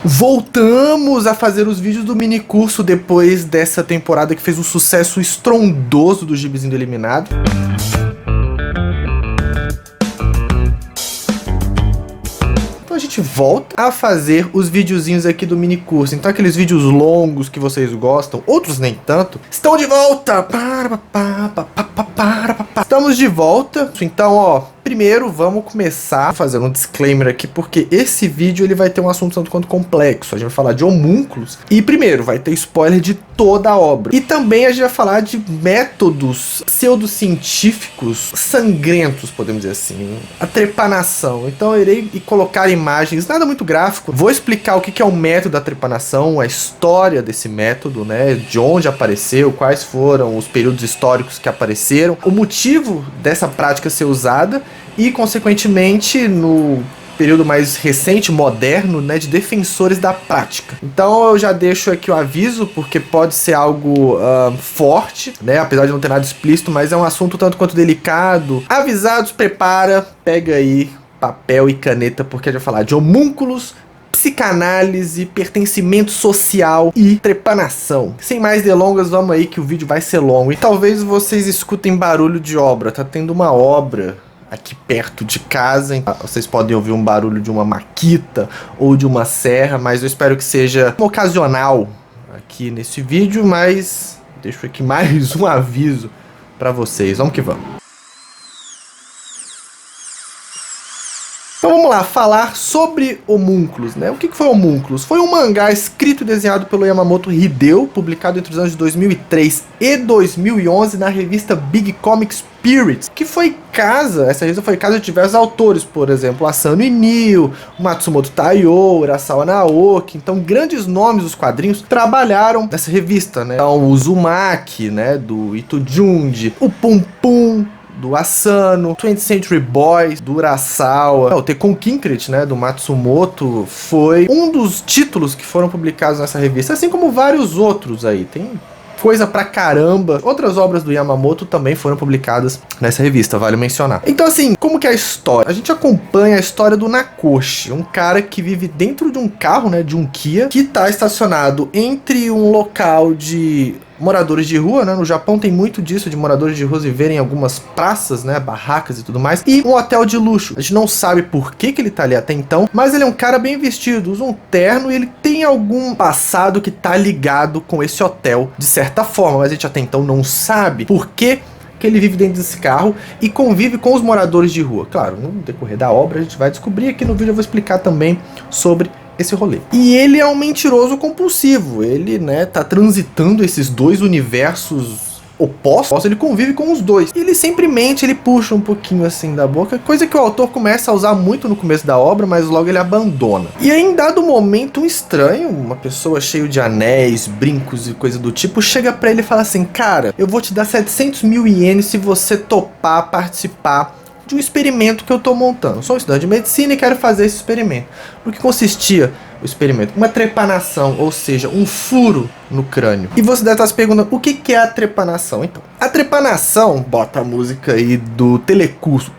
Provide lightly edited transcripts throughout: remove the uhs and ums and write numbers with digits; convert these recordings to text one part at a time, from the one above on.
Voltamos a fazer os vídeos do mini curso depois dessa temporada que fez um sucesso estrondoso do Gibizinho do Eliminado. Então a gente volta a fazer os videozinhos aqui do mini curso. Então aqueles vídeos longos que vocês gostam, outros nem tanto, estão de volta! Estamos de volta. Então, ó, primeiro vamos começar fazendo um disclaimer aqui, porque esse vídeo ele vai ter um assunto tanto quanto complexo. A gente vai falar de homúnculos e primeiro vai ter spoiler de toda a obra. E também a gente vai falar de métodos pseudocientíficos sangrentos, podemos dizer assim, a trepanação. Então eu irei colocar imagens, nada muito gráfico. Vou explicar o que é o método da trepanação, a história desse método, né, de onde apareceu, quais foram os períodos históricos que apareceram, o motivo dessa prática ser usada e, consequentemente, no período mais recente, moderno, né, de defensores da prática. Então eu já deixo aqui o aviso, porque pode ser algo forte, né, apesar de não ter nada explícito, mas é um assunto tanto quanto delicado. Avisados, prepara, pega aí papel e caneta, porque a gente vai falar de homúnculos, psicanálise, pertencimento social e trepanação. Sem mais delongas, vamos aí que o vídeo vai ser longo. E talvez vocês escutem barulho de obra. Tá tendo uma obra aqui perto de casa. Então vocês podem ouvir um barulho de uma maquita ou de uma serra, mas eu espero que seja ocasional aqui nesse vídeo. Mas deixo aqui mais um aviso para vocês. Vamos que vamos. Então vamos lá, falar sobre homúnculos, né? O que foi homúnculos? Foi um mangá escrito e desenhado pelo Yamamoto Hideo, publicado entre os anos de 2003 e 2011 na revista Big Comic Spirits, que foi essa revista foi casa de diversos autores, por exemplo, Asano Inio, Matsumoto Taiyo, Urasawa Naoki. Então grandes nomes dos quadrinhos trabalharam nessa revista, né? Então o Uzumaki, né, do Ito Junji, o Pum Pum, do Asano, 20th Century Boys, do Urasawa, o Tekken Kinkret, né, do Matsumoto, foi um dos títulos que foram publicados nessa revista, assim como vários outros aí, tem coisa pra caramba. Outras obras do Yamamoto também foram publicadas nessa revista, vale mencionar. Então assim, como que é a história? A gente acompanha a história do Nakoshi, um cara que vive dentro de um carro, né, de um Kia, que tá estacionado entre um local de moradores de rua, né? No Japão tem muito disso, de moradores de ruas viverem em algumas praças, né? Barracas e tudo mais. E um hotel de luxo. A gente não sabe por que ele tá ali até então, mas ele é um cara bem vestido, usa um terno e ele tem algum passado que tá ligado com esse hotel, de certa forma. Mas a gente até então não sabe por que ele vive dentro desse carro e convive com os moradores de rua. Claro, no decorrer da obra a gente vai descobrir. Aqui no vídeo eu vou explicar também sobre esse rolê. E ele é um mentiroso compulsivo. Ele, né, tá transitando esses dois universos opostos. Ele convive com os dois. E ele sempre mente, ele puxa um pouquinho assim da boca, coisa que o autor começa a usar muito no começo da obra, mas logo ele abandona. E aí, em dado momento, um estranho, uma pessoa cheia de anéis, brincos e coisa do tipo, chega pra ele e fala assim: cara, eu vou te dar 700 mil ienes se você topar participar de um experimento que eu tô montando. Eu sou um estudante de medicina e quero fazer esse experimento. No que consistia o experimento? Uma trepanação, ou seja, um furo no crânio. E você deve estar se perguntando, o que é a trepanação? Então, a trepanação, bota a música aí do telecurso.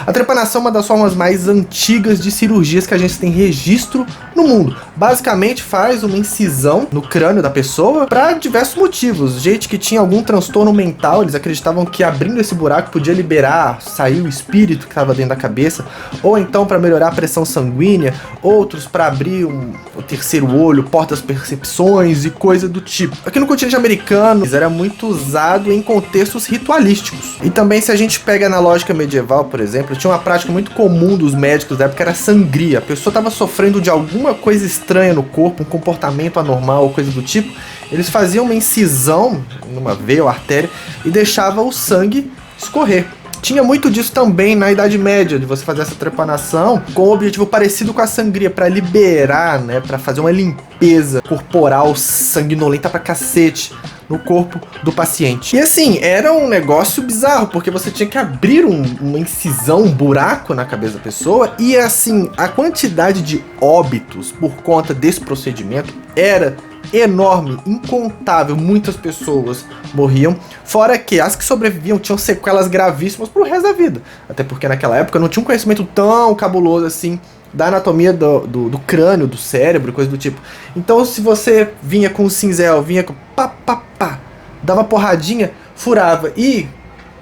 A trepanação é uma das formas mais antigas de cirurgias que a gente tem registro no mundo. Basicamente faz uma incisão no crânio da pessoa para diversos motivos. Gente que tinha algum transtorno mental, eles acreditavam que abrindo esse buraco podia liberar, sair o espírito que estava dentro da cabeça, ou então para melhorar a pressão sanguínea, outros para abrir o terceiro olho, portas percepções e coisa do tipo. Aqui no continente americano era muito usado em contextos ritualísticos. E também, se a gente pega na lógica medieval, por exemplo, tinha uma prática muito comum dos médicos da época, era sangria. A pessoa estava sofrendo de alguma coisa estranha no corpo, um comportamento anormal ou coisa do tipo, eles faziam uma incisão numa veia ou artéria e deixavam o sangue escorrer. Tinha muito disso também na Idade Média, de você fazer essa trepanação com um objetivo parecido com a sangria, para liberar, né, para fazer uma limpeza corporal sanguinolenta pra cacete no corpo do paciente. E assim, era um negócio bizarro, porque você tinha que abrir uma incisão, um buraco na cabeça da pessoa, e assim, a quantidade de óbitos por conta desse procedimento era enorme, incontável. Muitas pessoas morriam, fora que as que sobreviviam tinham sequelas gravíssimas pro resto da vida, até porque naquela época não tinha um conhecimento tão cabuloso assim da anatomia do crânio, do cérebro, coisa do tipo. Então, se você vinha com o cinzel, vinha com pá, pá, pá, dava porradinha, furava e,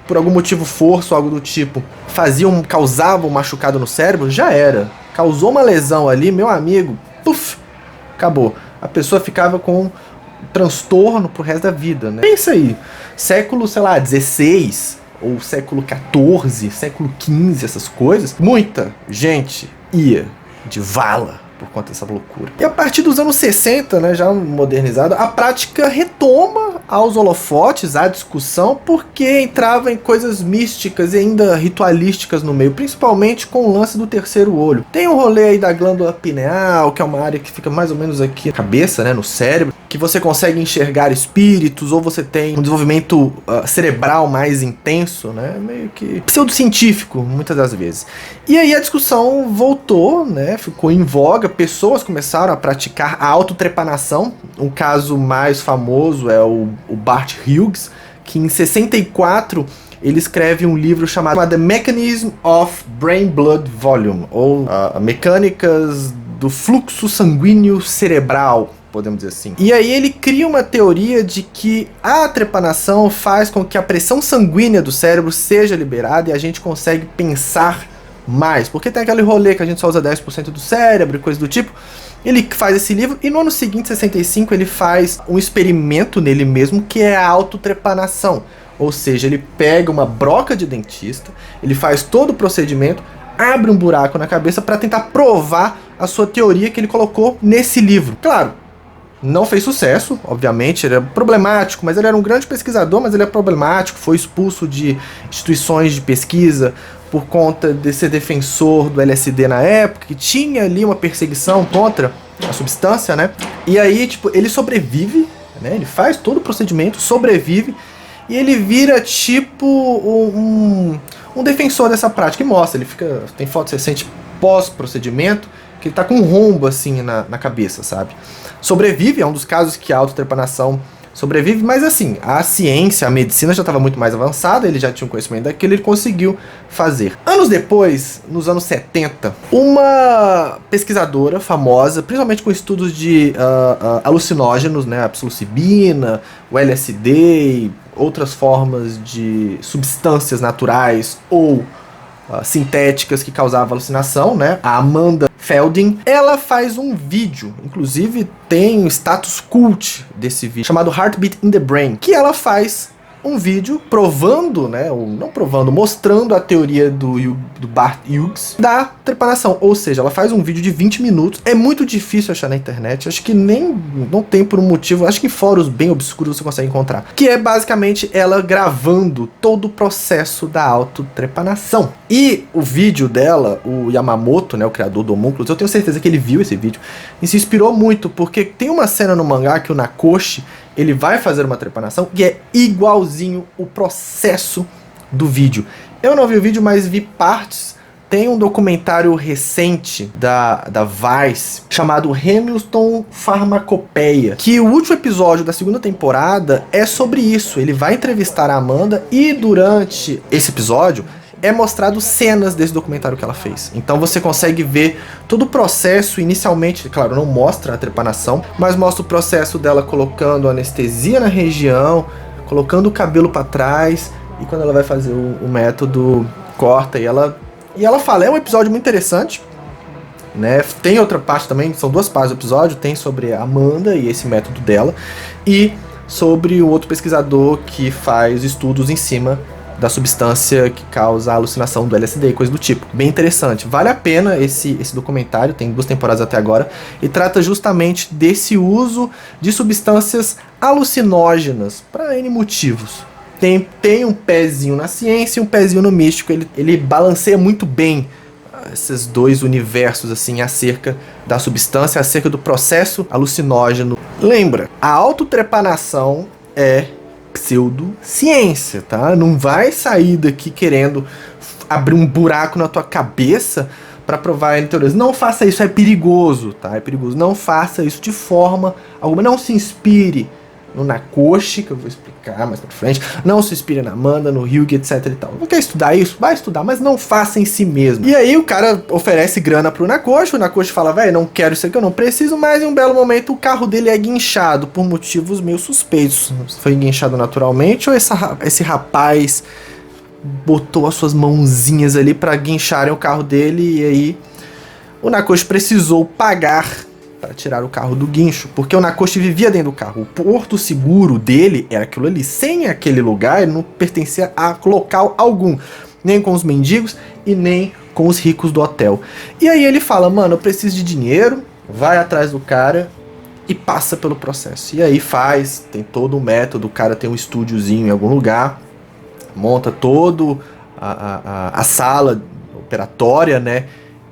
por algum motivo, força ou algo do tipo, causava um machucado no cérebro, já era. Causou uma lesão ali, meu amigo, puf, acabou. A pessoa ficava com transtorno pro resto da vida, né? Pensa aí, século, sei lá, 16 ou século 14, século 15, essas coisas, muita gente ia de vala por conta dessa loucura. E a partir dos anos 60, né, já modernizado, a prática retoma aos holofotes, à discussão, porque entrava em coisas místicas e ainda ritualísticas no meio, principalmente com o lance do terceiro olho. Tem um rolê aí da glândula pineal, que é uma área que fica mais ou menos aqui na cabeça, né, no cérebro, que você consegue enxergar espíritos, ou você tem um desenvolvimento cerebral mais intenso, né, meio que pseudocientífico, muitas das vezes. E aí a discussão voltou, né, ficou em voga, pessoas começaram a praticar a autotrepanação. Um caso mais famoso é o Bart Hughes, que em 64 ele escreve um livro chamado The Mechanism of Brain Blood Volume, ou Mecânicas do Fluxo Sanguíneo Cerebral, podemos dizer assim. E aí ele cria uma teoria de que a trepanação faz com que a pressão sanguínea do cérebro seja liberada e a gente consegue pensar mais, porque tem aquele rolê que a gente só usa 10% do cérebro e coisa do tipo. Ele faz esse livro e no ano seguinte, 65, ele faz um experimento nele mesmo, que é a autotrepanação. Ou seja, ele pega uma broca de dentista, ele faz todo o procedimento, abre um buraco na cabeça para tentar provar a sua teoria que ele colocou nesse livro. Claro, não fez sucesso, obviamente, ele era problemático, mas ele era um grande pesquisador, mas ele é problemático, foi expulso de instituições de pesquisa por conta de ser defensor do LSD na época, que tinha ali uma perseguição contra a substância, né? E aí, tipo, ele sobrevive, né? Ele faz todo o procedimento, sobrevive, e ele vira, tipo, um defensor dessa prática, e mostra, ele fica, tem fotos recentes pós-procedimento, que ele tá com um rombo, assim, na cabeça, sabe? Sobrevive, é um dos casos que a autotrepanação sobrevive, mas assim, a ciência, a medicina já estava muito mais avançada, ele já tinha um conhecimento daquilo, ele conseguiu fazer. Anos depois, nos anos 70, uma pesquisadora famosa, principalmente com estudos de alucinógenos, né, a psilocibina, o LSD e outras formas de substâncias naturais ou sintéticas que causavam alucinação, né? A Amanda Felding, ela faz um vídeo, inclusive tem um status cult desse vídeo, chamado Heartbeat in the Brain, que ela faz um vídeo provando, né, ou não provando, mostrando a teoria do Bart Hughes da trepanação, ou seja, ela faz um vídeo de 20 minutos, é muito difícil achar na internet, acho que não tem por um motivo, acho que em fóruns bem obscuros você consegue encontrar, que é basicamente ela gravando todo o processo da autotrepanação. E o vídeo dela, o Yamamoto, né, o criador do Homúnculos, eu tenho certeza que ele viu esse vídeo e se inspirou muito, porque tem uma cena no mangá que o Nakoshi, ele vai fazer uma trepanação e é igualzinho o processo do vídeo. Eu não vi o vídeo, mas vi partes. Tem um documentário recente da Vice chamado Hamilton Pharmacopeia, que o último episódio da segunda temporada é sobre isso. Ele vai entrevistar a Amanda e durante esse episódio é mostrado cenas desse documentário que ela fez. Então você consegue ver todo o processo inicialmente, claro, não mostra a trepanação, mas mostra o processo dela colocando anestesia na região, colocando o cabelo para trás, e quando ela vai fazer o método, corta, e ela fala, é um episódio muito interessante, né? Tem outra parte também, são duas partes do episódio, tem sobre a Amanda e esse método dela, e sobre o outro pesquisador que faz estudos em cima da substância que causa a alucinação do LSD e coisa do tipo. Bem interessante. Vale a pena esse documentário, tem 2 temporadas até agora, e trata justamente desse uso de substâncias alucinógenas para N motivos. Tem um pezinho na ciência e um pezinho no místico. Ele balanceia muito bem esses dois universos assim acerca da substância, acerca do processo alucinógeno. Lembra, a autotrepanação é pseudociência, tá? Não vai sair daqui querendo abrir um buraco na tua cabeça para provar em teorias. Não faça isso, é perigoso, tá? É perigoso. Não faça isso de forma alguma. Não se inspire no Nakoshi, que eu vou explicar mais pra frente. Não se inspire na Amanda, no Hyuga, etc e tal. Não quer estudar isso? Vai estudar, mas não faça em si mesmo. E aí o cara oferece grana pro Nakoshi, o Nakoshi fala, velho, não quero isso aqui, eu não preciso, mas em um belo momento o carro dele é guinchado por motivos meio suspeitos. Foi guinchado naturalmente ou esse rapaz botou as suas mãozinhas ali pra guincharem o carro dele e aí o Nakoshi precisou pagar para tirar o carro do guincho, porque o Nakoshi vivia dentro do carro. O porto seguro dele era aquilo ali. Sem aquele lugar, ele não pertencia a local algum, nem com os mendigos e nem com os ricos do hotel. E aí ele fala, mano, eu preciso de dinheiro, vai atrás do cara e passa pelo processo. E aí tem todo um método, o cara tem um estúdiozinho em algum lugar, monta todo a sala operatória, né?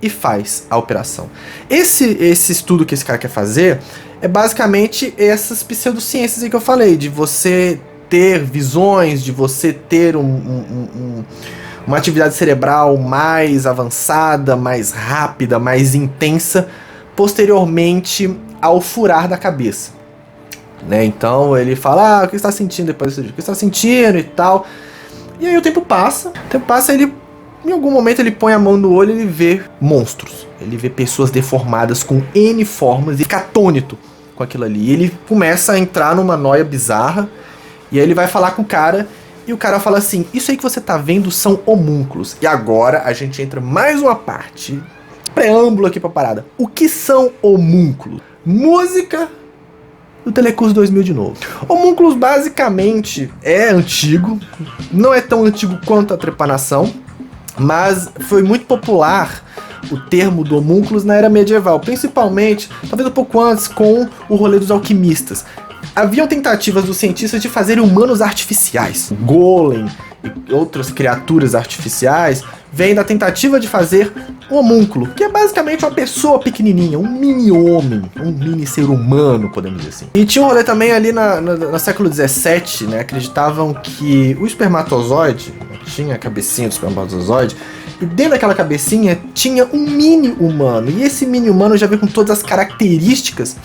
E faz a operação. Esse estudo que esse cara quer fazer é basicamente essas pseudociências aí que eu falei, de você ter visões, de você ter uma atividade cerebral mais avançada, mais rápida, mais intensa, posteriormente ao furar da cabeça. Né? Então ele fala, o que você está sentindo depois desse dia? O que você está sentindo e tal. E aí o tempo passa, em algum momento ele põe a mão no olho e ele vê monstros. Ele vê pessoas deformadas com N formas e fica atônito com aquilo ali. E ele começa a entrar numa noia bizarra. E aí ele vai falar com o cara. E o cara fala assim, isso aí que você tá vendo são homúnculos. E agora a gente entra mais uma parte. Preâmbulo aqui pra parada. O que são homúnculos? Música do Telecurso 2000 de novo. Homúnculos basicamente é antigo. Não é tão antigo quanto a trepanação. Mas foi muito popular o termo do homúnculos na era medieval, principalmente, talvez um pouco antes, com o rolê dos alquimistas. Haviam tentativas dos cientistas de fazerem humanos artificiais. O golem e outras criaturas artificiais vêm da tentativa de fazer um homúnculo, que é basicamente uma pessoa pequenininha, um mini-homem, um mini-ser humano, podemos dizer assim. E tinha um rolê também ali no século XVII, né? Acreditavam que o espermatozoide, tinha a cabecinha do espermatozoide, e dentro daquela cabecinha tinha um mini-humano. E esse mini-humano já veio com todas as características,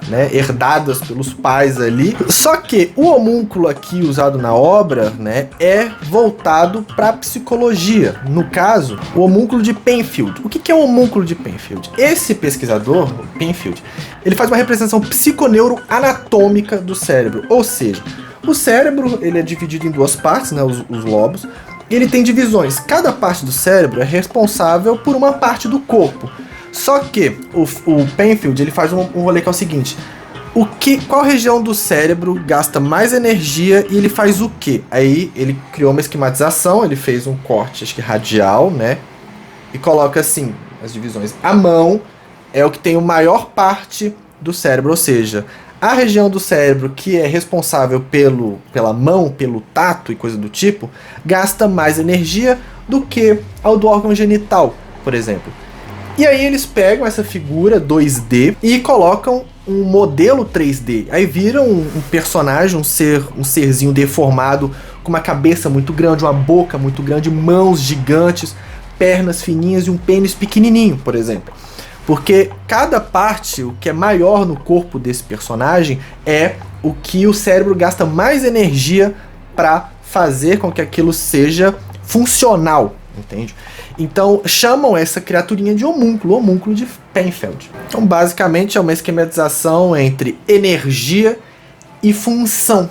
né, herdadas pelos pais ali. Só que o homúnculo aqui usado na obra, né, é voltado para psicologia. No caso, o homúnculo de Penfield. O que é o homúnculo de Penfield? Esse pesquisador, Penfield, ele faz uma representação psiconeuroanatômica do cérebro. Ou seja, o cérebro ele é dividido em duas partes, né, os lobos. E ele tem divisões. Cada parte do cérebro é responsável por uma parte do corpo. Só que o Penfield ele faz um rolê que é o seguinte: qual região do cérebro gasta mais energia e ele faz o quê? Aí ele criou uma esquematização, ele fez um corte, acho que radial, né? E coloca assim as divisões. A mão é o que tem a maior parte do cérebro, ou seja, a região do cérebro que é responsável pela mão, pelo tato e coisa do tipo, gasta mais energia do que ao do órgão genital, por exemplo. E aí eles pegam essa figura 2D e colocam um modelo 3D. Aí viram um personagem, um serzinho deformado, com uma cabeça muito grande, uma boca muito grande, mãos gigantes, pernas fininhas e um pênis pequenininho, por exemplo. Porque cada parte, o que é maior no corpo desse personagem, é o que o cérebro gasta mais energia para fazer com que aquilo seja funcional, entende? Então chamam essa criaturinha de homúnculo de Penfield. Então basicamente é uma esquematização entre energia e função.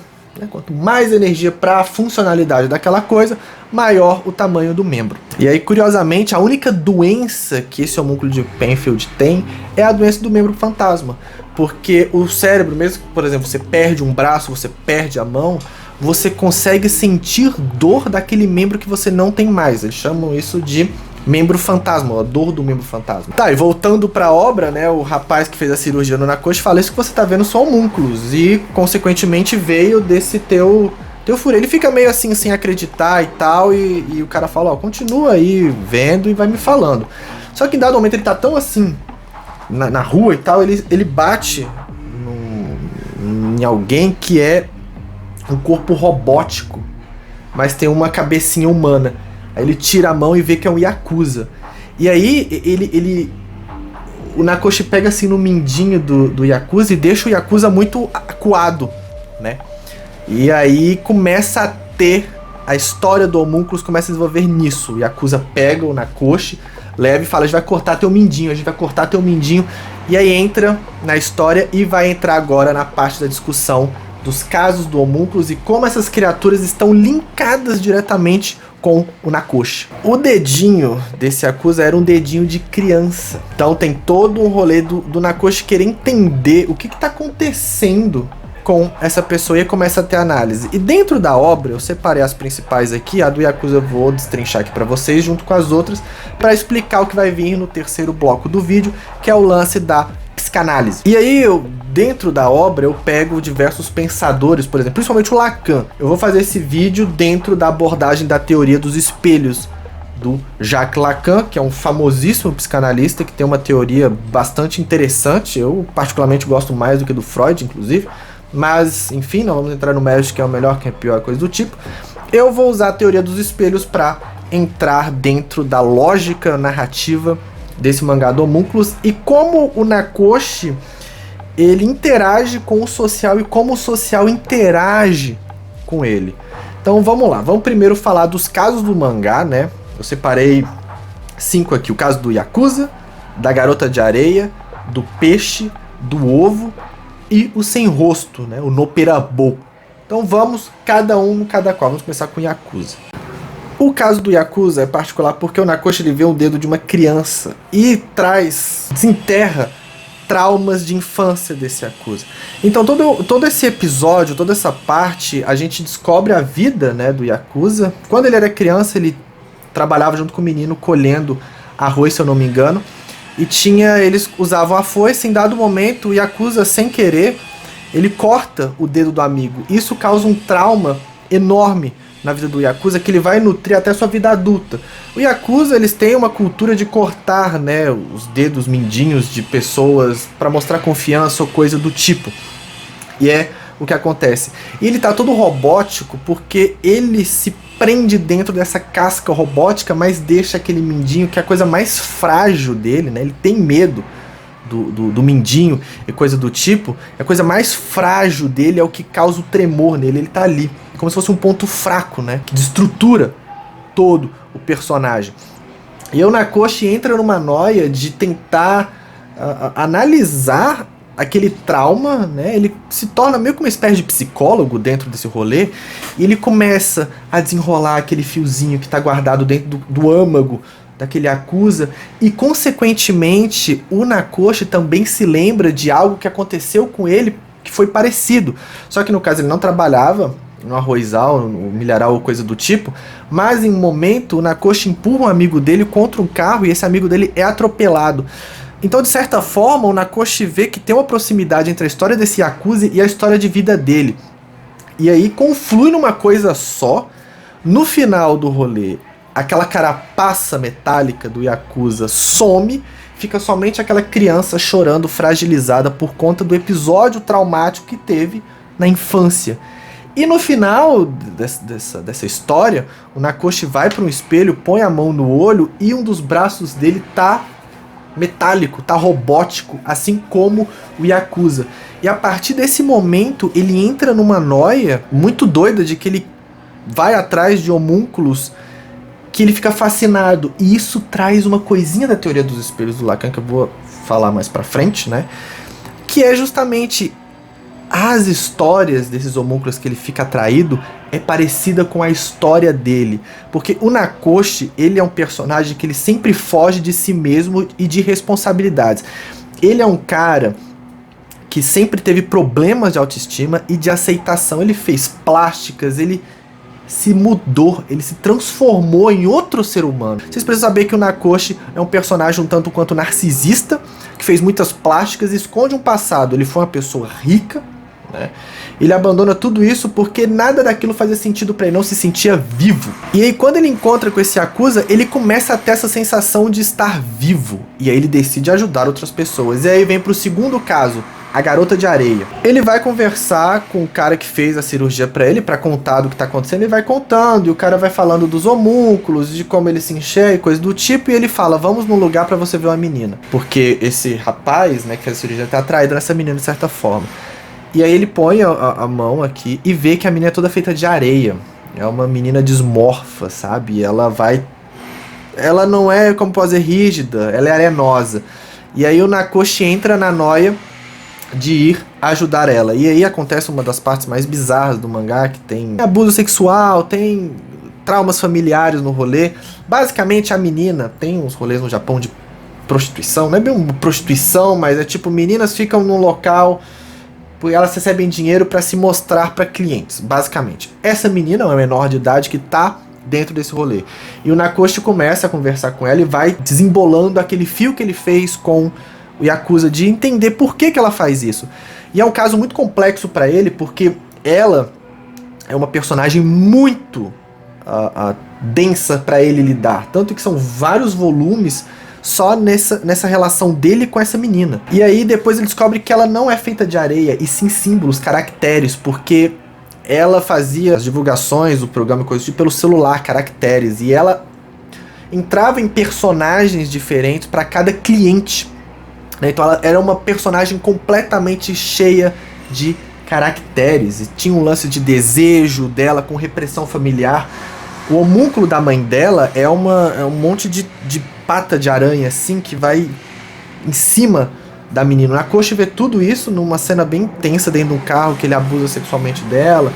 Quanto mais energia para a funcionalidade daquela coisa, maior o tamanho do membro. E aí, curiosamente, a única doença que esse homúnculo de Penfield tem é a doença do membro fantasma. Porque o cérebro, mesmo que, por exemplo, você perde um braço, você perde a mão, você consegue sentir dor daquele membro que você não tem mais. Eles chamam isso de membro fantasma, a dor do membro fantasma. Tá, e voltando pra obra, né, o rapaz que fez a cirurgia no Nakoshi fala: isso que você tá vendo são homúnculos, e consequentemente veio desse teu furo. Ele fica meio assim, sem acreditar e tal, e o cara fala: ó, continua aí vendo e vai me falando. Só que em dado momento ele tá tão assim, na rua e tal, ele bate em alguém que é um corpo robótico, mas tem uma cabecinha humana. Aí ele tira a mão e vê que é um Yakuza. E aí o Nakoshi pega assim no mindinho do Yakuza e deixa o Yakuza muito acuado, né? E aí começa a ter a história do homúnculos, começa a desenvolver nisso. O Yakuza pega o Nakoshi, leva e fala: a gente vai cortar teu mindinho, a gente vai cortar teu mindinho. E aí entra na história e vai entrar agora na parte da discussão dos casos do homúnculos e como essas criaturas estão linkadas diretamente com o Nakoshi. O dedinho desse Yakuza era um dedinho de criança. Então tem todo um rolê do Nakoshi querer entender o que tá acontecendo com essa pessoa e começa a ter análise. E dentro da obra, eu separei as principais aqui, a do Yakuza eu vou destrinchar aqui pra vocês, junto com as outras, para explicar o que vai vir no terceiro bloco do vídeo, que é o lance da psicanálise. E aí, dentro da obra, eu pego diversos pensadores, por exemplo, principalmente o Lacan. Eu vou fazer esse vídeo dentro da abordagem da teoria dos espelhos, do Jacques Lacan, que é um famosíssimo psicanalista, que tem uma teoria bastante interessante. Eu particularmente gosto mais do que do Freud, inclusive. Mas, enfim, não vamos entrar no mérito quem é o melhor, quem é pior, coisa do tipo. Eu vou usar a teoria dos espelhos para entrar dentro da lógica narrativa desse mangá do Homúnculos e como o Nakoshi ele interage com o social e como o social interage com ele. Então vamos lá, vamos primeiro falar dos casos do mangá, né? Eu separei 5 aqui: o caso do Yakuza, da garota de areia, do peixe, do ovo e o sem rosto, né? O Noperabo. Então vamos cada qual. Vamos começar com o Yakuza. O caso do Yakuza é particular porque o Nakoshi ele vê o dedo de uma criança e desenterra traumas de infância desse Yakuza. Então todo esse episódio, toda essa parte, a gente descobre a vida, né, do Yakuza. Quando ele era criança, ele trabalhava junto com o menino colhendo arroz, se eu não me engano. E eles usavam a foice. Em dado momento, o Yakuza, sem querer, ele corta o dedo do amigo. Isso causa um trauma enorme na vida do Yakuza, que ele vai nutrir até sua vida adulta. O Yakuza, eles têm uma cultura de cortar, né, os dedos mindinhos de pessoas para mostrar confiança ou coisa do tipo. E é o que acontece. E ele tá todo robótico porque ele se prende dentro dessa casca robótica, mas deixa aquele mindinho, que é a coisa mais frágil dele, né? Ele tem medo do mindinho e coisa do tipo. A coisa mais frágil dele é o que causa o tremor nele. Ele tá ali, como se fosse um ponto fraco, né? Que destrutura todo o personagem. E o Nakoshi entra numa noia de tentar analisar aquele trauma, né? Ele se torna meio que uma espécie de psicólogo dentro desse rolê, e ele começa a desenrolar aquele fiozinho que está guardado dentro do âmago daquele Yakuza, e consequentemente o Nakoshi também se lembra de algo que aconteceu com ele que foi parecido, só que no caso ele não trabalhava no arrozal, no milharal ou coisa do tipo, mas em um momento o Nakoshi empurra um amigo dele contra um carro e esse amigo dele é atropelado. Então, de certa forma, o Nakoshi vê que tem uma proximidade entre a história desse Yakuza e a história de vida dele. E aí conflui numa coisa só. No final do rolê, aquela carapaça metálica do Yakuza some, fica somente aquela criança chorando, fragilizada por conta do episódio traumático que teve na infância. E no final dessa história, o Nakoshi vai para um espelho, põe a mão no olho e um dos braços dele tá metálico, tá robótico, assim como o Yakuza. E a partir desse momento, ele entra numa noia muito doida de que ele vai atrás de homúnculos que ele fica fascinado. E isso traz uma coisinha da teoria dos espelhos do Lacan, que eu vou falar mais pra frente, né? Que é justamente as histórias desses homúnculos que ele fica atraído é parecida com a história dele, porque o Nakoshi, ele é um personagem que ele sempre foge de si mesmo e de responsabilidades. Ele é um cara que sempre teve problemas de autoestima e de aceitação. Ele fez plásticas, ele se mudou, ele se transformou em outro ser humano. Vocês precisam saber que o Nakoshi é um personagem um tanto quanto narcisista, que fez muitas plásticas e esconde um passado. Ele foi uma pessoa rica, né? Ele abandona tudo isso porque nada daquilo fazia sentido para ele, não se sentia vivo. E aí quando ele encontra com esse Yakuza, ele começa a ter essa sensação de estar vivo. E aí ele decide ajudar outras pessoas. E aí vem pro segundo caso, a garota de areia. Ele vai conversar com o cara que fez a cirurgia pra ele, pra contar do que tá acontecendo. Ele vai contando, e o cara vai falando dos homúnculos, de como ele se enxerga e coisa do tipo. E ele fala, vamos num lugar pra você ver uma menina. Porque esse rapaz, né, que fez a cirurgia, tá atraído nessa menina de certa forma. E aí ele põe a mão aqui e vê que a menina é toda feita de areia. É uma menina desmorfa, sabe? Ela não é, como pode dizer, rígida, ela é arenosa. E aí o Nakoshi entra na noia de ir ajudar ela. E aí acontece uma das partes mais bizarras do mangá, que tem abuso sexual, tem traumas familiares no rolê. Basicamente a menina tem uns rolês no Japão de prostituição, não é bem uma prostituição, mas é tipo, meninas ficam num local porque elas recebem dinheiro para se mostrar para clientes, basicamente. Essa menina é uma menor de idade que tá dentro desse rolê. E o Nakoshi começa a conversar com ela e vai desembolando aquele fio que ele fez com o Yakuza de entender por que ela faz isso. E é um caso muito complexo para ele, porque ela é uma personagem muito densa para ele lidar. Tanto que são vários volumes só nessa relação dele com essa menina. E aí depois ele descobre que ela não é feita de areia, e sim símbolos, caracteres, porque ela fazia as divulgações do programa e coisas tipo pelo celular, caracteres, e ela entrava em personagens diferentes para cada cliente. Então ela era uma personagem completamente cheia de caracteres, e tinha um lance de desejo dela com repressão familiar. O homúnculo da mãe dela é um monte de pata de aranha assim que vai em cima da menina. O Nakoshi vê tudo isso numa cena bem tensa dentro de um carro, que ele abusa sexualmente dela.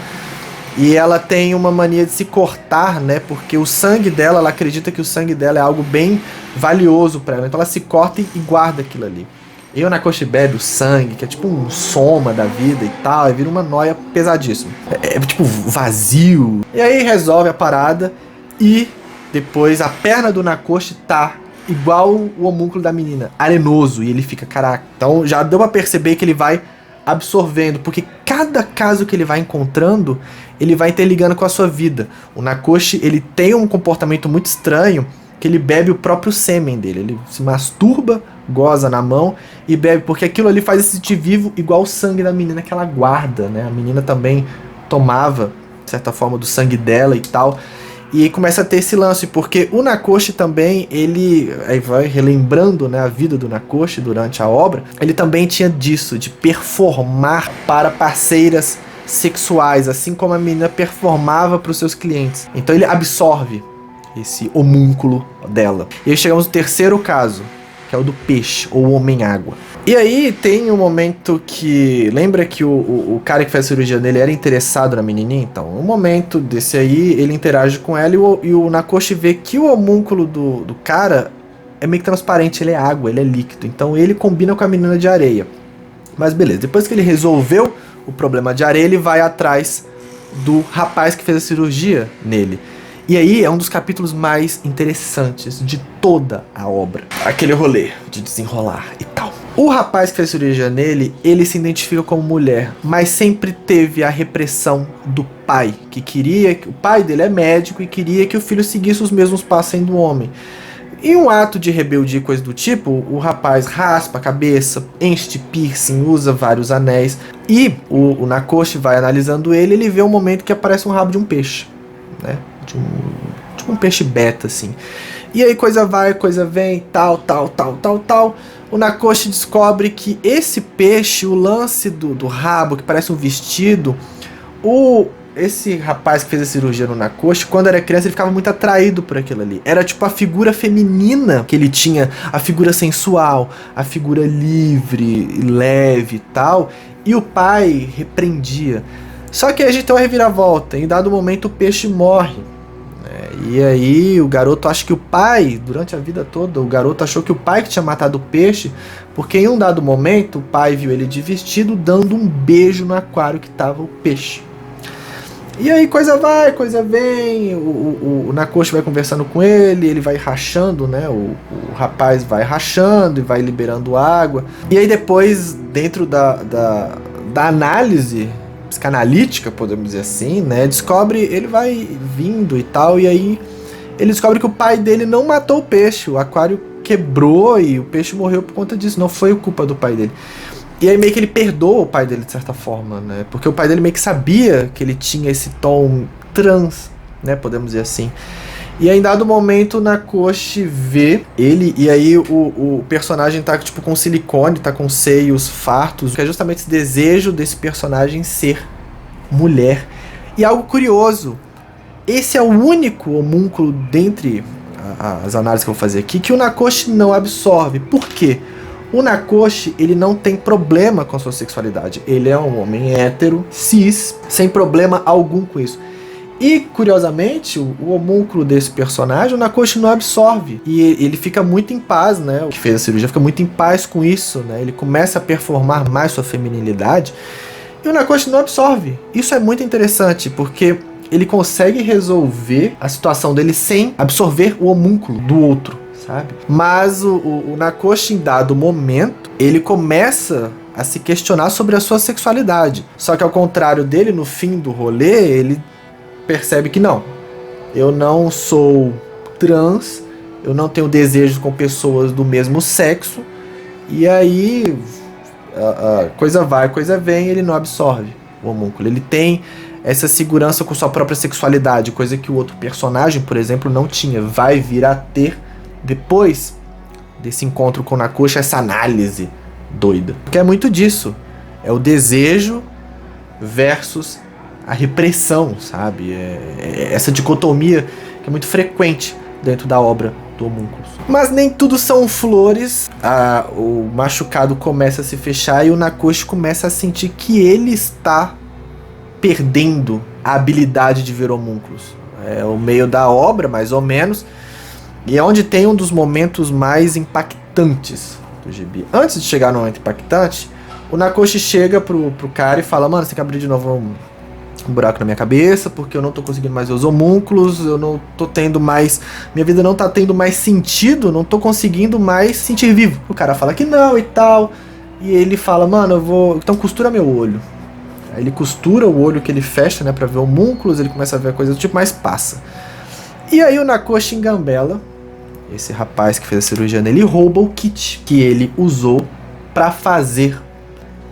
E ela tem uma mania de se cortar, né? Porque o sangue dela, ela acredita que o sangue dela é algo bem valioso pra ela. Então ela se corta e guarda aquilo ali. E o Nakoshi bebe o sangue, que é tipo um soma da vida e tal, e vira uma noia pesadíssima. É tipo vazio. E aí resolve a parada e depois a perna do Nakoshi tá igual o homúnculo da menina, arenoso, e ele fica, caraca. Então já deu pra perceber que ele vai absorvendo, porque cada caso que ele vai encontrando, ele vai interligando com a sua vida. O Nakoshi, ele tem um comportamento muito estranho, que ele bebe o próprio sêmen dele. Ele se masturba, goza na mão e bebe, porque aquilo ali faz ele se sentir vivo igual o sangue da menina que ela guarda, né? A menina também tomava, de certa forma, do sangue dela e tal. E aí começa a ter esse lance, porque o Nakoshi também, ele aí vai relembrando, né, a vida do Nakoshi durante a obra, ele também tinha disso, de performar para parceiras sexuais, assim como a menina performava para os seus clientes. Então ele absorve esse homúnculo dela. E aí chegamos no terceiro caso, que é o do peixe, ou o homem-água. E aí tem um momento que... Lembra que o cara que fez a cirurgia nele era interessado na menininha? Então, um momento desse aí, ele interage com ela e o Nakoshi vê que o homúnculo do cara é meio que transparente, ele é água, ele é líquido. Então ele combina com a menina de areia. Mas beleza, depois que ele resolveu o problema de areia, ele vai atrás do rapaz que fez a cirurgia nele. E aí é um dos capítulos mais interessantes de toda a obra. Aquele rolê de desenrolar e tal. O rapaz que fez cirurgia nele, ele se identifica como mulher, mas sempre teve a repressão do pai, que queria... O pai dele é médico e queria que o filho seguisse os mesmos passos sendo homem. Em um ato de rebeldia e coisa do tipo, o rapaz raspa a cabeça, enche de piercing, usa vários anéis. E o Nakoshi vai analisando ele, ele vê um momento que aparece um rabo de um peixe, né? De um peixe beta, assim. E aí coisa vai, coisa vem, tal. O Nakoshi descobre que esse peixe, o lance do rabo, que parece um vestido, esse rapaz que fez a cirurgia no Nakoshi, quando era criança, ele ficava muito atraído por aquilo ali. Era tipo a figura feminina que ele tinha, a figura sensual, a figura livre, leve e tal. E o pai repreendia. Só que a gente tem uma reviravolta. Em dado momento o peixe morre. E aí o garoto acha que o pai, durante a vida toda, o garoto achou que o pai que tinha matado o peixe, porque em um dado momento o pai viu ele de vestido dando um beijo no aquário que tava o peixe. E aí coisa vai, coisa vem, o Nakoshi vai conversando com ele, ele vai rachando, né? O rapaz vai rachando e vai liberando água. E aí depois, dentro da análise psicanalítica, podemos dizer assim, né? Descobre, ele vai vindo e tal, e aí ele descobre que o pai dele não matou o peixe, o aquário quebrou e o peixe morreu por conta disso, não foi culpa do pai dele. E aí meio que ele perdoa o pai dele de certa forma, né? Porque o pai dele meio que sabia que ele tinha esse tom trans, né? Podemos dizer assim. E aí, em dado momento, o Nakoshi vê ele, e aí o personagem tá tipo com silicone, tá com seios fartos, que é justamente esse desejo desse personagem ser mulher. E algo curioso, esse é o único homúnculo dentre as análises que eu vou fazer aqui que o Nakoshi não absorve. Por quê? O Nakoshi, ele não tem problema com a sua sexualidade. Ele é um homem hétero, cis, sem problema algum com isso. E, curiosamente, o homúnculo desse personagem, o Nakoshi não absorve. E ele fica muito em paz, né? O que fez a cirurgia fica muito em paz com isso, né? Ele começa a performar mais sua feminilidade. E o Nakoshi não absorve. Isso é muito interessante, porque ele consegue resolver a situação dele sem absorver o homúnculo do outro, sabe? Mas o Nakoshi, em dado momento, ele começa a se questionar sobre a sua sexualidade. Só que ao contrário dele, no fim do rolê, ele percebe que não, eu não sou trans, eu não tenho desejo com pessoas do mesmo sexo, e aí a coisa vai, coisa vem, ele não absorve o homúnculo. Ele tem essa segurança com sua própria sexualidade, coisa que o outro personagem, por exemplo, não tinha. Vai vir a ter depois desse encontro com o Nakoshi, essa análise doida. Porque é muito disso, é o desejo versus a repressão, sabe? Essa dicotomia que é muito frequente dentro da obra do Homúnculos. Mas nem tudo são flores. O machucado começa a se fechar e o Nakoshi começa a sentir que ele está perdendo a habilidade de ver homúnculos. É o meio da obra, mais ou menos, e é onde tem um dos momentos mais impactantes do gibi. Antes de chegar no momento impactante, o Nakoshi chega pro cara e fala: mano, você tem que abrir de novo um buraco na minha cabeça, porque eu não tô conseguindo mais ver os homúnculos, eu não tô tendo mais, minha vida não tá tendo mais sentido, não tô conseguindo mais sentir vivo. O cara fala que não e tal, e ele fala: mano, então costura meu olho. Aí ele costura o olho que ele fecha, né, pra ver homúnculos, ele começa a ver coisas do tipo, mas passa. E aí o Nakoshi engambela esse rapaz que fez a cirurgia nele e rouba o kit que ele usou pra fazer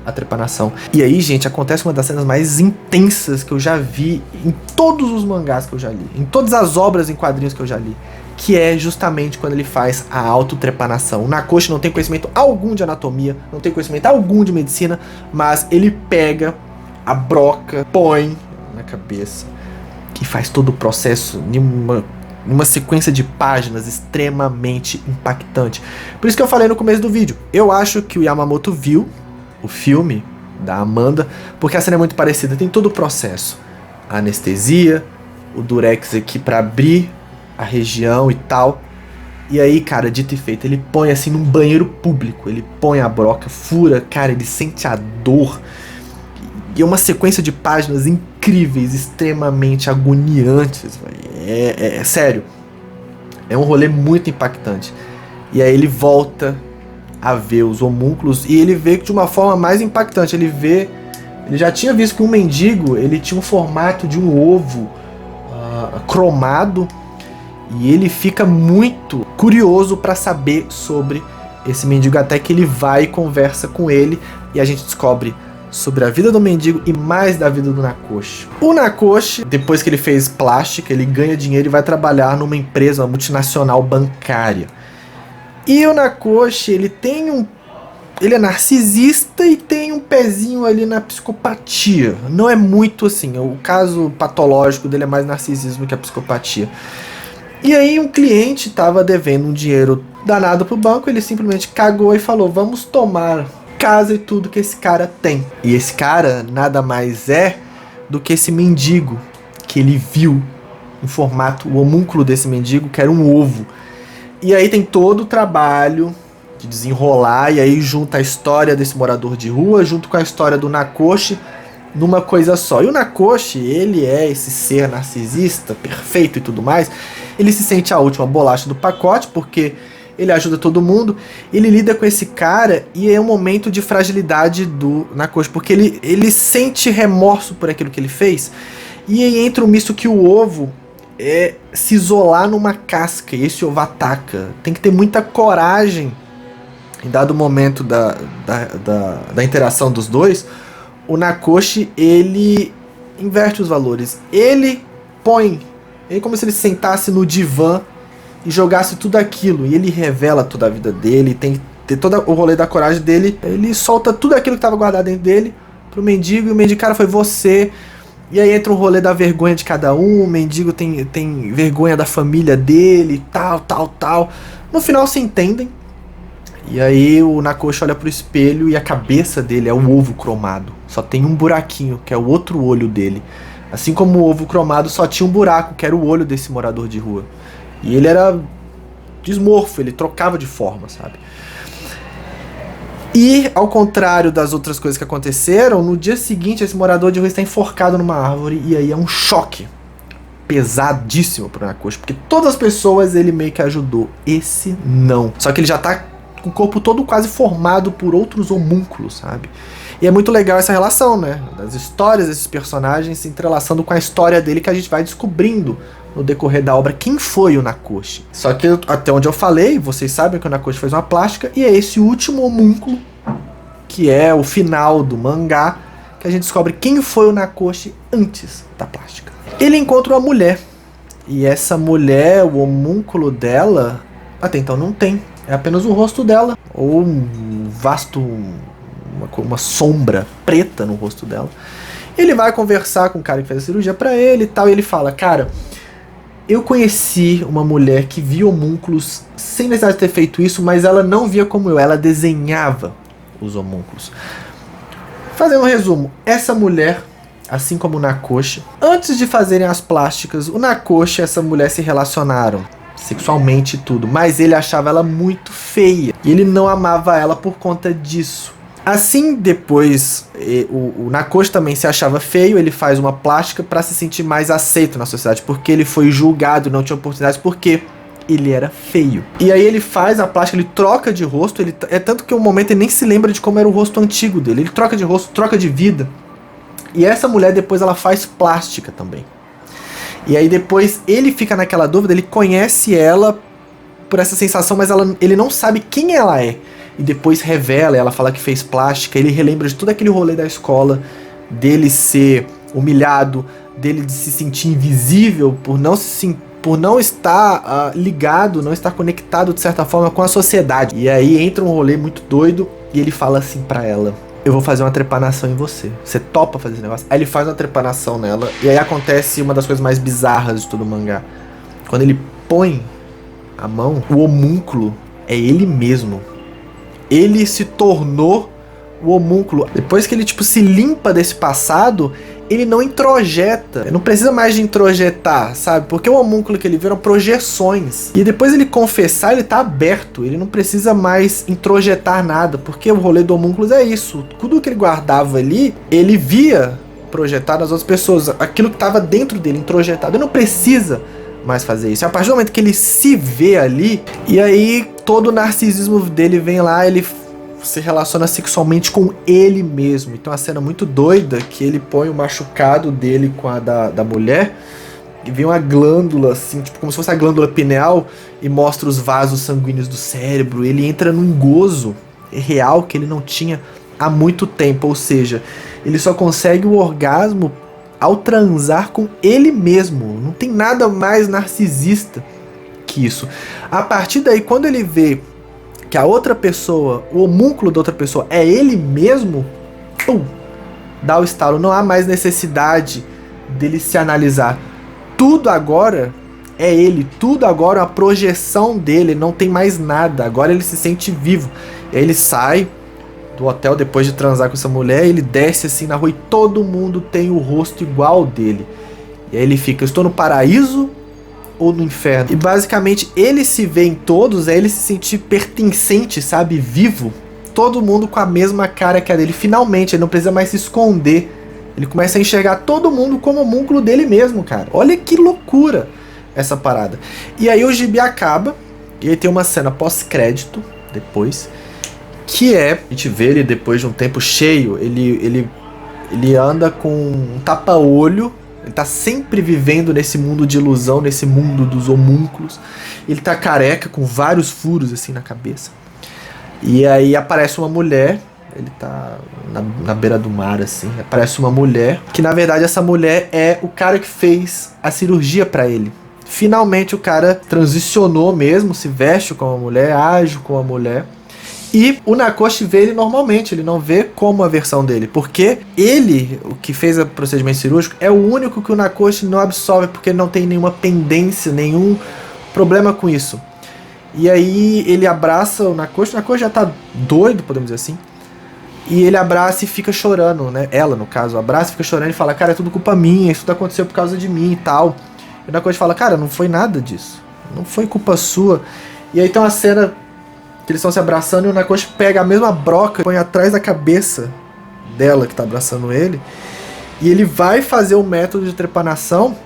a trepanação. E aí, gente, acontece uma das cenas mais intensas que eu já vi em todos os mangás que eu já li, em todas as obras em quadrinhos que eu já li, que é justamente quando ele faz a autotrepanação. O Nakoshi não tem conhecimento algum de anatomia, não tem conhecimento algum de medicina, mas ele pega a broca, põe na cabeça e faz todo o processo em uma sequência de páginas extremamente impactante. Por isso que eu falei no começo do vídeo, eu acho que o Yamamoto viu o filme da Amanda, porque a cena é muito parecida, tem todo o processo, a anestesia, o durex aqui pra abrir a região e tal, e aí, cara, dito e feito, ele põe assim num banheiro público, ele põe a broca, fura, cara, ele sente a dor, e é uma sequência de páginas incríveis, extremamente agoniantes, é sério, é um rolê muito impactante. E aí ele volta a ver os homúnculos e ele vê de uma forma mais impactante. Ele já tinha visto que um mendigo, ele tinha um formato de um ovo cromado, e ele fica muito curioso para saber sobre esse mendigo, até que ele vai e conversa com ele e a gente descobre sobre a vida do mendigo e mais da vida do Nakoshi. O Nakoshi, depois que ele fez plástica, ele ganha dinheiro e vai trabalhar numa empresa, uma multinacional bancária. E o Nakoshi, ele é narcisista e tem um pezinho ali na psicopatia. Não é muito assim, o caso patológico dele é mais narcisismo que a psicopatia. E aí um cliente estava devendo um dinheiro danado pro banco, ele simplesmente cagou e falou: vamos tomar casa e tudo que esse cara tem. E esse cara nada mais é do que esse mendigo que ele viu em formato, o homúnculo desse mendigo, que era um ovo. E aí tem todo o trabalho de desenrolar, e aí junta a história desse morador de rua junto com a história do Nakoshi numa coisa só. E o Nakoshi, ele é esse ser narcisista, perfeito e tudo mais, ele se sente a última bolacha do pacote, porque ele ajuda todo mundo, ele lida com esse cara e é um momento de fragilidade do Nakoshi, porque ele sente remorso por aquilo que ele fez, e aí entra o misto que o ovo é se isolar numa casca, e esse ovo ataca. Tem que ter muita coragem. Em dado momento da interação dos dois, o Nakoshi, ele inverte os valores. Ele põe É como se ele sentasse no divã e jogasse tudo aquilo. E ele revela toda a vida dele, tem todo o rolê da coragem dele. Ele solta tudo aquilo que estava guardado dentro dele pro mendigo, e o mendigo, cara, foi você. E aí entra o rolê da vergonha de cada um. O mendigo tem vergonha da família dele, tal. No final se entendem. E aí o Nakoshi olha pro espelho e a cabeça dele é um ovo cromado. Só tem um buraquinho, que é o outro olho dele. Assim como o ovo cromado só tinha um buraco, que era o olho desse morador de rua. E ele era desmorfo, ele trocava de forma, sabe? E, ao contrário das outras coisas que aconteceram, no dia seguinte esse morador de rua está enforcado numa árvore. E aí é um choque pesadíssimo pro Nakoshi, porque todas as pessoas ele meio que ajudou, esse não. Só que ele já tá com o corpo todo quase formado por outros homúnculos, sabe? E é muito legal essa relação, né? Das histórias desses personagens se entrelaçando com a história dele, que a gente vai descobrindo no decorrer da obra quem foi o Nakoshi. Só que até onde eu falei, vocês sabem que o Nakoshi fez uma plástica, e é esse último homúnculo, que é o final do mangá, que a gente descobre quem foi o Nakoshi antes da plástica. Ele encontra uma mulher, e essa mulher, o homúnculo dela, até então não tem. É apenas o rosto dela, ou um vasto, uma sombra preta no rosto dela. Ele vai conversar com o cara que fez a cirurgia pra ele e tal, e ele fala, cara, eu conheci uma mulher que via homúnculos sem necessidade de ter feito isso, mas ela não via como eu, ela desenhava os homúnculos. Fazendo um resumo, essa mulher, assim como o Nakoshi, antes de fazerem as plásticas, o Nakoshi e essa mulher se relacionaram sexualmente e tudo, mas ele achava ela muito feia e ele não amava ela por conta disso. Assim, depois, o Nakoshi também se achava feio, ele faz uma plástica para se sentir mais aceito na sociedade, porque ele foi julgado, não tinha oportunidades, porque ele era feio. E aí ele faz a plástica, ele troca de rosto, é tanto que um momento ele nem se lembra de como era o rosto antigo dele, ele troca de rosto, troca de vida. E essa mulher depois ela faz plástica também. E aí depois ele fica naquela dúvida, ele conhece ela por essa sensação, mas ele não sabe quem ela é. E depois revela, ela fala que fez plástica, ele relembra de todo aquele rolê da escola, dele ser humilhado, dele de se sentir invisível por não estar ligado, não estar conectado de certa forma com a sociedade. E aí entra um rolê muito doido e ele fala assim pra ela, eu vou fazer uma trepanação em você. Você topa fazer esse negócio? Aí ele faz uma trepanação nela. E aí acontece uma das coisas mais bizarras de todo o mangá. Quando ele põe a mão, o homúnculo é ele mesmo. Ele se tornou o homúnculo. Depois que ele se limpa desse passado, ele não introjeta. Ele não precisa mais de introjetar, sabe? Porque o homúnculo que ele vê eram projeções. E depois ele confessar, ele tá aberto. Ele não precisa mais introjetar nada. Porque o rolê do homúnculo é isso. Tudo que ele guardava ali, ele via projetado nas outras pessoas. Aquilo que estava dentro dele, introjetado. Ele não precisa mais fazer isso. A partir do momento que ele se vê ali, e aí todo o narcisismo dele vem lá, ele se relaciona sexualmente com ele mesmo. Então a cena muito doida que ele põe o machucado dele com a da mulher e vem uma glândula assim, como se fosse a glândula pineal, e mostra os vasos sanguíneos do cérebro. Ele entra num gozo real que ele não tinha há muito tempo, ou seja, ele só consegue o orgasmo ao transar com ele mesmo. Não tem nada mais narcisista que isso. A partir daí, quando ele vê que a outra pessoa, o homúnculo da outra pessoa é ele mesmo, dá o estalo. Não há mais necessidade dele se analisar. Tudo agora é ele, tudo agora é a projeção dele, não tem mais nada. Agora ele se sente vivo. E aí ele sai do hotel depois de transar com essa mulher, ele desce assim na rua e todo mundo tem o rosto igual dele. E aí ele fica, eu estou no paraíso ou no inferno? E basicamente ele se vê em todos, é ele se sentir pertencente, sabe, vivo. Todo mundo com a mesma cara que a dele. Finalmente, ele não precisa mais se esconder. Ele começa a enxergar todo mundo como homúnculo dele mesmo, cara. Olha que loucura essa parada. E aí o gibi acaba, e aí tem uma cena pós-crédito, depois, que é, a gente vê ele depois de um tempo cheio, ele anda com um tapa-olho, ele tá sempre vivendo nesse mundo de ilusão, nesse mundo dos homúnculos. Ele tá careca, com vários furos assim na cabeça. E aí aparece uma mulher, ele tá na beira do mar assim, aparece uma mulher, que na verdade essa mulher é o cara que fez a cirurgia pra ele. finalmente o cara transicionou mesmo, se veste como uma mulher, age como uma mulher. E o Nakoshi vê ele normalmente, ele não vê como a versão dele, porque ele, o que fez o procedimento cirúrgico, é o único que o Nakoshi não absorve, porque ele não tem nenhuma pendência, nenhum problema com isso. E aí ele abraça o Nakoshi já tá doido, podemos dizer assim, e ele abraça e fica chorando, né? Ela, no caso, abraça e fica chorando e fala, cara, é tudo culpa minha, isso tudo aconteceu por causa de mim e tal. E o Nakoshi fala, cara, não foi nada disso, não foi culpa sua. E aí tem uma cena que eles estão se abraçando e o Nakoshi pega a mesma broca e põe atrás da cabeça dela que tá abraçando ele. E ele vai fazer o método de trepanação,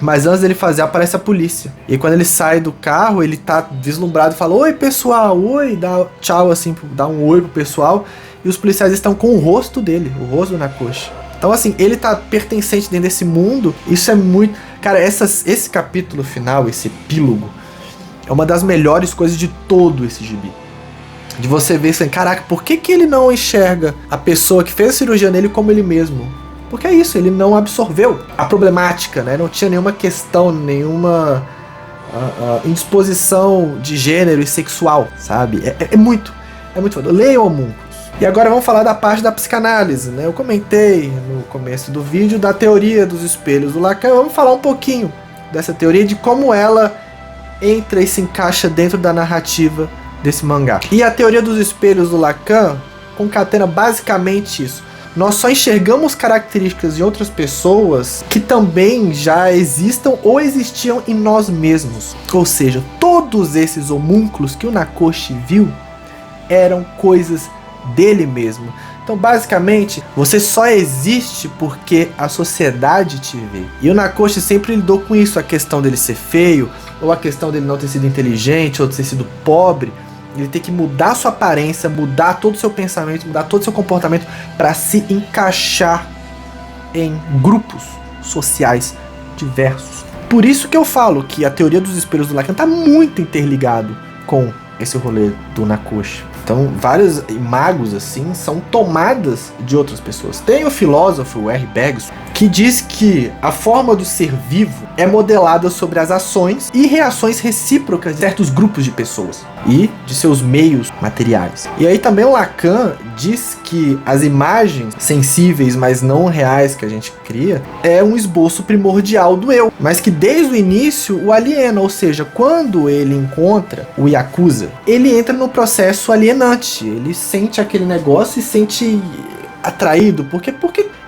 mas antes dele fazer, aparece a polícia. E quando ele sai do carro, ele tá deslumbrado e fala, oi pessoal, oi, dá tchau assim, dá um oi pro pessoal. E os policiais estão com o rosto dele, o rosto do Nakoshi. Então assim, ele tá pertencente dentro desse mundo. Isso é muito... Cara, esse capítulo final, esse epílogo, é uma das melhores coisas de todo esse gibi. De você ver assim, caraca, por que ele não enxerga a pessoa que fez a cirurgia nele como ele mesmo? Porque é isso, ele não absorveu a problemática, né? Não tinha nenhuma questão, nenhuma indisposição de gênero e sexual, sabe? É muito foda. Leiam Homúnculos. E agora vamos falar da parte da psicanálise, né? Eu comentei no começo do vídeo da teoria dos espelhos do Lacan. Vamos falar um pouquinho dessa teoria, de como ela entra e se encaixa dentro da narrativa desse mangá. E a teoria dos espelhos do Lacan concatena basicamente isso. Nós só enxergamos características de outras pessoas que também já existam ou existiam em nós mesmos. Ou seja, todos esses homúnculos que o Nakoshi viu eram coisas dele mesmo. Então, basicamente, você só existe porque a sociedade te vê. E o Nakoshi sempre lidou com isso, a questão dele ser feio, ou a questão dele não ter sido inteligente, ou ter sido pobre. Ele tem que mudar sua aparência, mudar todo o seu pensamento, mudar todo o seu comportamento para se encaixar em grupos sociais diversos. Por isso que eu falo que a teoria dos espelhos do Lacan está muito interligado com esse rolê do Nakoshi. Então, vários magos, assim, são tomadas de outras pessoas. Tem o filósofo, o R. Bergson, que diz que a forma do ser vivo é modelada sobre as ações e reações recíprocas de certos grupos de pessoas e de seus meios materiais. E aí também o Lacan diz que as imagens sensíveis, mas não reais que a gente cria, é um esboço primordial do eu, mas que desde o início o aliena, ou seja, quando ele encontra o Yakuza, ele entra no processo alienante, ele sente aquele negócio e sente atraído, porque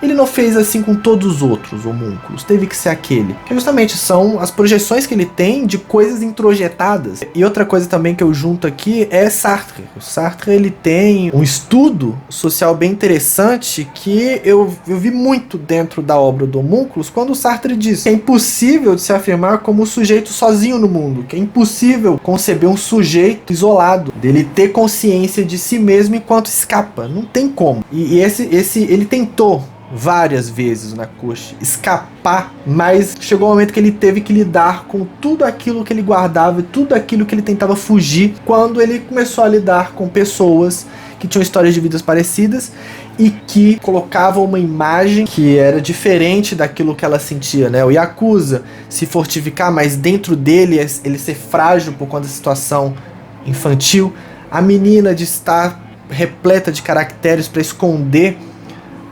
ele não fez assim com todos os outros homúnculos, teve que ser aquele, que justamente são as projeções que ele tem de coisas introjetadas. E outra coisa também que eu junto aqui é Sartre. O Sartre, ele tem um estudo social bem interessante que eu vi muito dentro da obra do Homúnculos, quando o Sartre diz que é impossível de se afirmar como um sujeito sozinho no mundo, que é impossível conceber um sujeito isolado, dele ter consciência de si mesmo enquanto escapa, não tem como. E ele tentou várias vezes, o Nakoshi, escapar, mas chegou um momento que ele teve que lidar com tudo aquilo que ele guardava e tudo aquilo que ele tentava fugir, quando ele começou a lidar com pessoas que tinham histórias de vidas parecidas e que colocavam uma imagem que era diferente daquilo que ela sentia, né? O Yakuza se fortificar, mas dentro dele ele ser frágil por conta da situação infantil, a menina de estar repleta de caracteres para esconder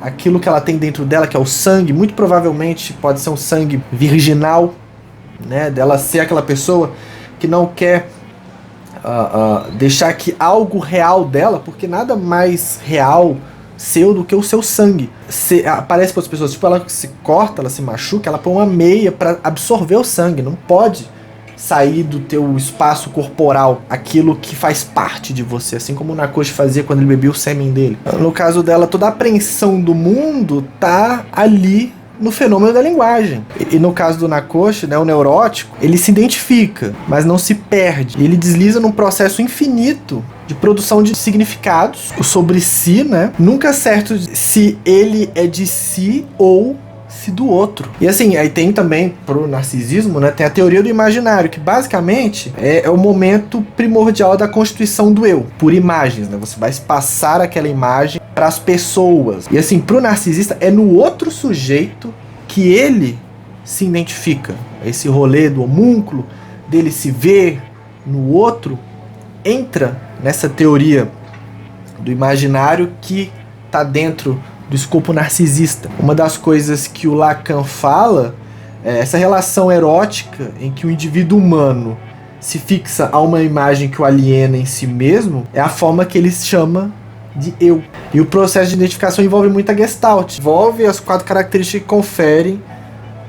aquilo que ela tem dentro dela, que é o sangue. Muito provavelmente pode ser um sangue virginal, né, dela ser aquela pessoa que não quer deixar que algo real dela, porque nada mais real seu do que o seu sangue aparece para as pessoas. Tipo, ela se corta, ela se machuca, ela põe uma meia para absorver o sangue. Não pode sair do teu espaço corporal aquilo que faz parte de você, assim como o Nakoshi fazia quando ele bebia o sêmen dele. No caso dela, toda a apreensão do mundo tá ali no fenômeno da linguagem. E no caso do Nakoshi, né, o neurótico, ele se identifica, mas não se perde. Ele desliza num processo infinito de produção de significados sobre si, né? Nunca certo se ele é de si ou se do outro. E assim, aí tem também pro narcisismo, né, tem a teoria do imaginário, que basicamente é o momento primordial da constituição do eu, por imagens, né? Você vai passar aquela imagem para as pessoas. E assim, pro narcisista é no outro sujeito que ele se identifica. Esse rolê do homúnculo, dele se ver no outro, entra nessa teoria do imaginário que está dentro do escopo narcisista. Uma das coisas que o Lacan fala é essa relação erótica em que o indivíduo humano se fixa a uma imagem que o aliena em si mesmo, é a forma que ele chama de eu. E o processo de identificação envolve muita gestalt, envolve as 4 características que conferem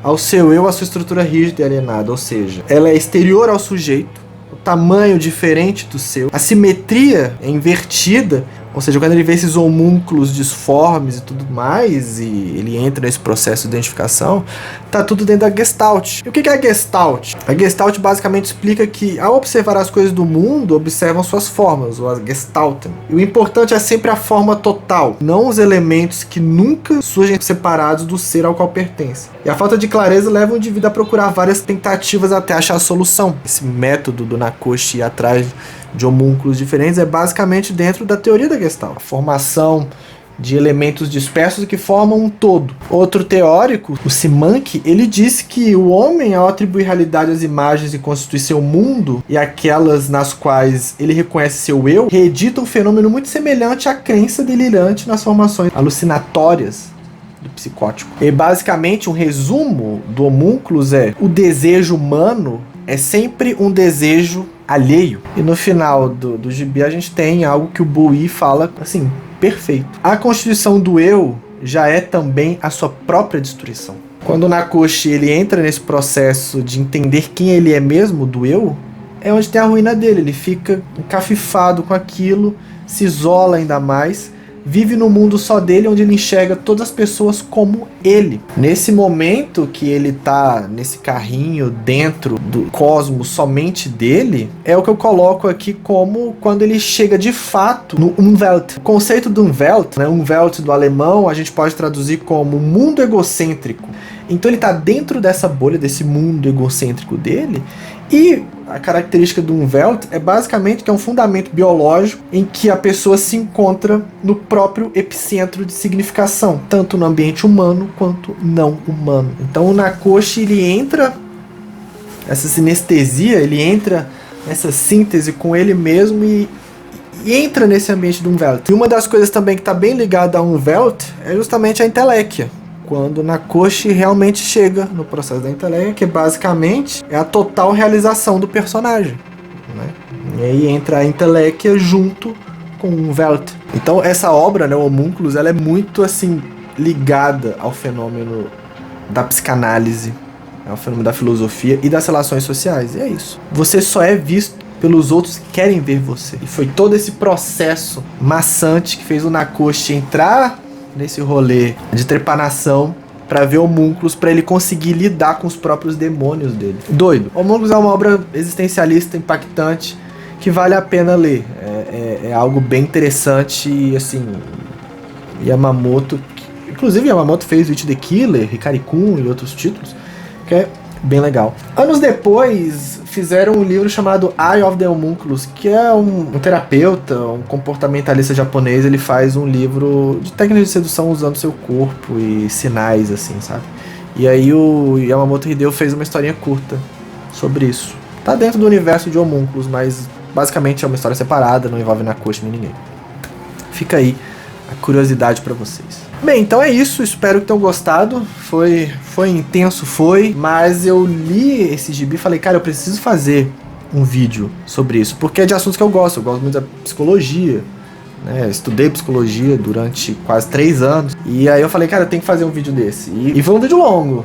ao seu eu a sua estrutura rígida e alienada, ou seja, ela é exterior ao sujeito, o tamanho diferente do seu, a simetria é invertida, ou seja, quando ele vê esses homúnculos disformes e tudo mais, e ele entra nesse processo de identificação, tá tudo dentro da Gestalt. E o que é a Gestalt? A Gestalt basicamente explica que, ao observar as coisas do mundo, observam suas formas, ou as Gestalten. E o importante é sempre a forma total, não os elementos que nunca surgem separados do ser ao qual pertence. E a falta de clareza leva o indivíduo a procurar várias tentativas até achar a solução. Esse método do Nakoshi ir atrás de homúnculos diferentes é basicamente dentro da teoria da Gestalt, a formação de elementos dispersos que formam um todo. Outro teórico, o Simank, ele disse que o homem, ao atribuir realidade às imagens e constituir seu mundo, e aquelas nas quais ele reconhece seu eu, reedita um fenômeno muito semelhante à crença delirante nas formações alucinatórias do psicótico. E basicamente um resumo do homúnculos é: o desejo humano é sempre um desejo alheio. E no final do gibi a gente tem algo que o Bowie fala assim, perfeito. A constituição do eu já é também a sua própria destruição. Quando o Nakoshi ele entra nesse processo de entender quem ele é mesmo, do eu, é onde tem a ruína dele. Ele fica encafifado com aquilo, se isola ainda mais, vive no mundo só dele, onde ele enxerga todas as pessoas como ele. Nesse momento que ele tá nesse carrinho dentro do cosmos somente dele, é o que eu coloco aqui como quando ele chega de fato no Umwelt. O conceito do Umwelt, né, Umwelt do alemão, a gente pode traduzir como mundo egocêntrico. Então ele tá dentro dessa bolha, desse mundo egocêntrico dele, e a característica do Umwelt é basicamente que é um fundamento biológico em que a pessoa se encontra no próprio epicentro de significação, tanto no ambiente humano quanto não humano. Então o Nakoshi, ele entra essa sinestesia, ele entra nessa síntese com ele mesmo e entra nesse ambiente do Umwelt. E uma das coisas também que está bem ligada ao Umwelt é justamente a entelequia. Quando Nakoshi realmente chega no processo da entelequia, que basicamente é a total realização do personagem, né? E aí entra a entelequia junto com o Umwelt. Então essa obra, né, o Homúnculos, ela é muito assim ligada ao fenômeno da psicanálise, ao fenômeno da filosofia e das relações sociais. E é isso. Você só é visto pelos outros que querem ver você. E foi todo esse processo maçante que fez o Nakoshi entrar nesse rolê de trepanação pra ver Homúnculos, pra ele conseguir lidar com os próprios demônios dele. Doido. Homúnculos é uma obra existencialista, impactante, que vale a pena ler. É algo bem interessante e, assim, Yamamoto... Inclusive, Yamamoto fez It the Killer, Hikari-kun e outros títulos, que é bem legal. Anos depois, fizeram um livro chamado Eye of the Homúnculus, que é um terapeuta, um comportamentalista japonês. Ele faz um livro de técnicas de sedução usando seu corpo e sinais, assim, sabe? E aí o Yamamoto Hideo fez uma historinha curta sobre isso. Tá dentro do universo de Homúnculos, mas basicamente é uma história separada, não envolve Nakoshi nem ninguém. Fica aí a curiosidade pra vocês. Bem, então é isso, espero que tenham gostado. Foi intenso, mas eu li esse gibi e falei, cara, eu preciso fazer um vídeo sobre isso, porque é de assuntos que eu gosto muito da psicologia, né? Estudei psicologia durante quase 3 anos, e aí eu falei, cara, eu tenho que fazer um vídeo desse, e foi um vídeo longo.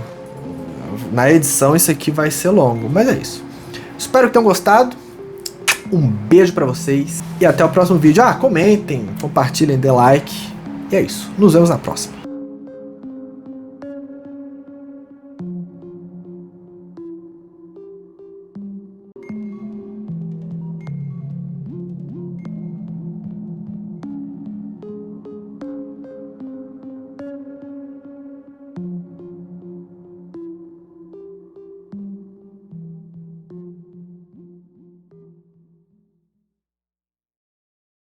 Na edição isso aqui vai ser longo, mas é isso. Espero que tenham gostado. Um beijo pra vocês e até o próximo vídeo. Comentem, compartilhem, dê like. E é isso. Nos vemos na próxima.